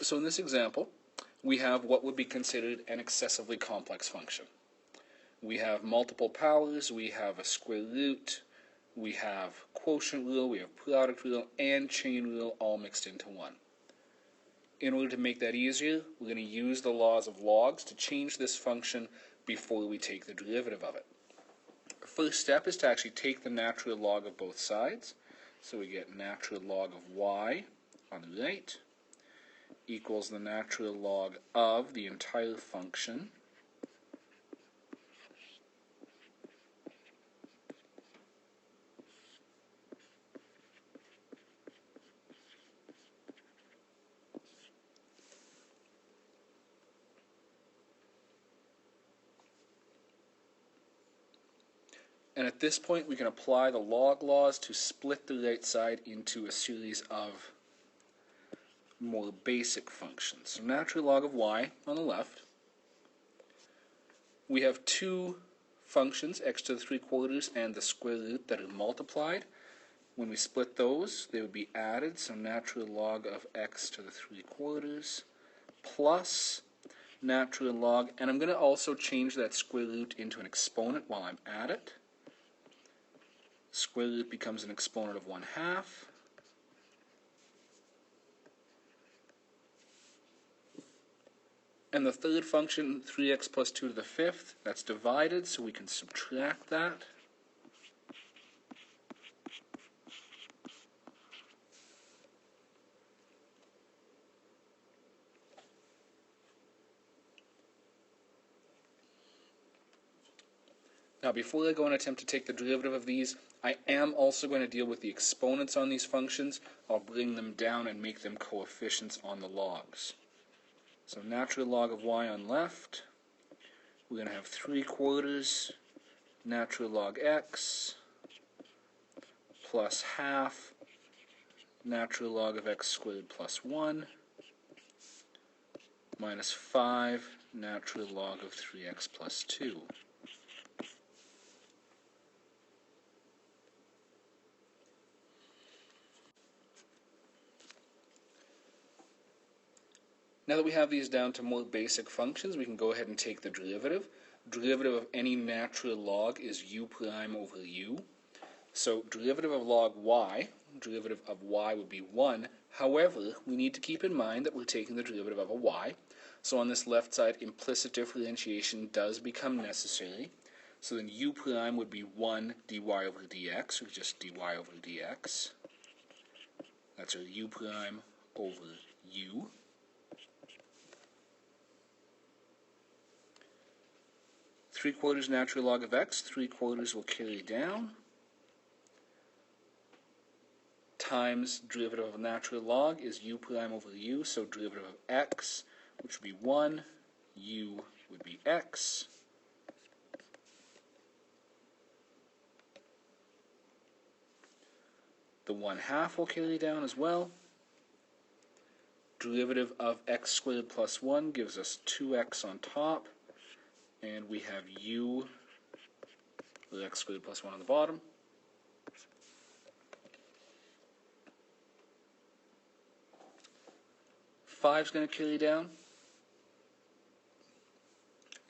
So in this example, we have what would be considered an excessively complex function. We have multiple powers, we have a square root, we have quotient rule, we have product rule, and chain rule all mixed into one. In order to make that easier, we're going to use the laws of logs to change this function before we take the derivative of it. The first step is to actually take the natural log of both sides. So we get natural log of y on the right equals the natural log of the entire function and at this point we can apply the log laws to split the right side into a series of more basic functions. So natural log of y on the left. We have two functions, x to the 3/4 and the square root, that are multiplied. When we split those, they would be added, so natural log of x to the 3/4 plus natural log, and I'm going to also change that square root into an exponent while I'm at it. Square root becomes an exponent of 1/2. And the third function, 3x plus 2 to the 5th, that's divided, so we can subtract that. Now, before I go and attempt to take the derivative of these, I am also going to deal with the exponents on these functions. I'll bring them down and make them coefficients on the logs. So natural log of y on left, we're going to have 3/4 natural log x plus 1/2 natural log of x squared plus 1 minus 5 natural log of 3x plus 2. Now that we have these down to more basic functions, we can go ahead and take the derivative. Derivative of any natural log is u prime over u. So derivative of log y, derivative of y would be 1. However, we need to keep in mind that we're taking the derivative of a y. So on this left side, implicit differentiation does become necessary. So then u prime would be 1 dy over dx, or just dy over dx. That's our u prime over u. 3/4 natural log of x, 3/4 will carry down, times derivative of natural log is u prime over u, so derivative of x, which would be 1, u would be x. The 1/2 will carry down as well. Derivative of x squared plus 1 gives us 2x on top. And we have u with x squared plus 1 on the bottom. Five's going to carry down.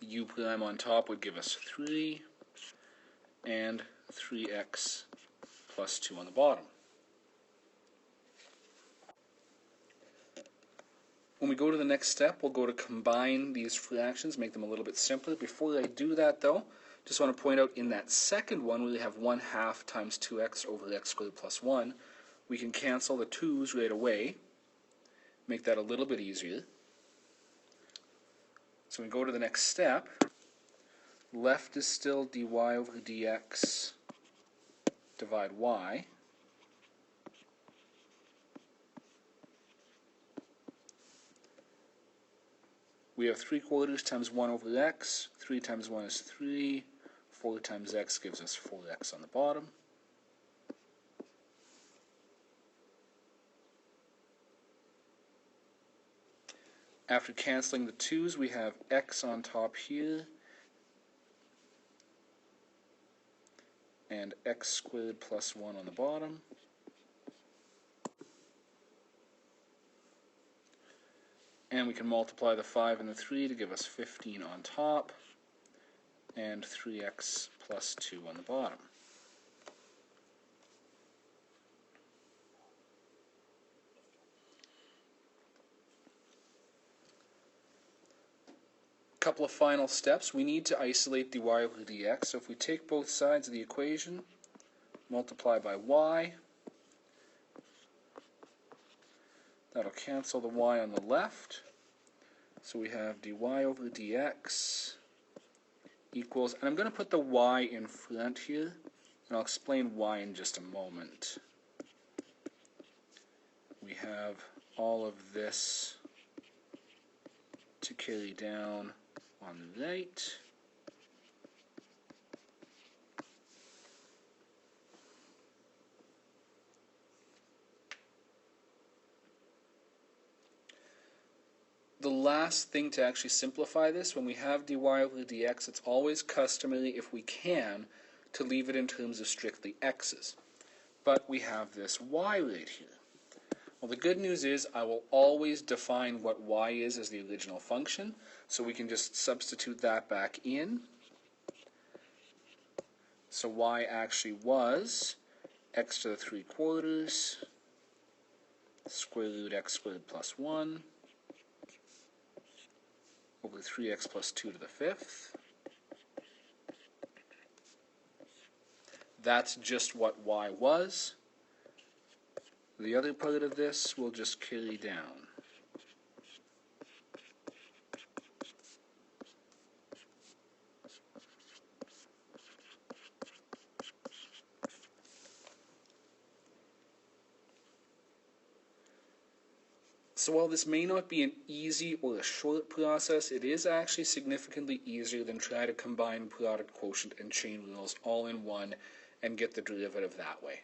U prime on top would give us 3, and 3x plus 2 on the bottom. When we go to the next step, we'll go to combine these fractions, make them a little bit simpler. Before I do that, though, just want to point out in that second one, we have 1/2 times 2x over x squared plus 1. We can cancel the 2's right away, make that a little bit easier. So we go to the next step. Left is still dy over dx divide y. We have 3/4 times 1 over x. 3 times 1 is 3. 4 times x gives us 4x on the bottom. After canceling the 2's, we have x on top here, and x squared plus 1 on the bottom. And we can multiply the 5 and the 3 to give us 15 on top, and 3x plus 2 on the bottom. Couple of final steps. We need to isolate dy over dx. So if we take both sides of the equation, multiply by y, that'll cancel the y on the left. So we have dy over dx equals, and I'm going to put the y in front here, and I'll explain why in just a moment. We have all of this to carry down on the right. The last thing to actually simplify this, when we have dy over dx, it's always customary, if we can, to leave it in terms of strictly x's. But we have this y right here. Well, the good news is I will always define what y is as the original function, so we can just substitute that back in. So y actually was x to the 3/4 square root x squared plus 1 over 3x plus 2 to the 5th. That's just what y was. The other part of this will just carry down. So while this may not be an easy or a short process, it is actually significantly easier than trying to combine product, quotient, and chain rules all in one and get the derivative that way.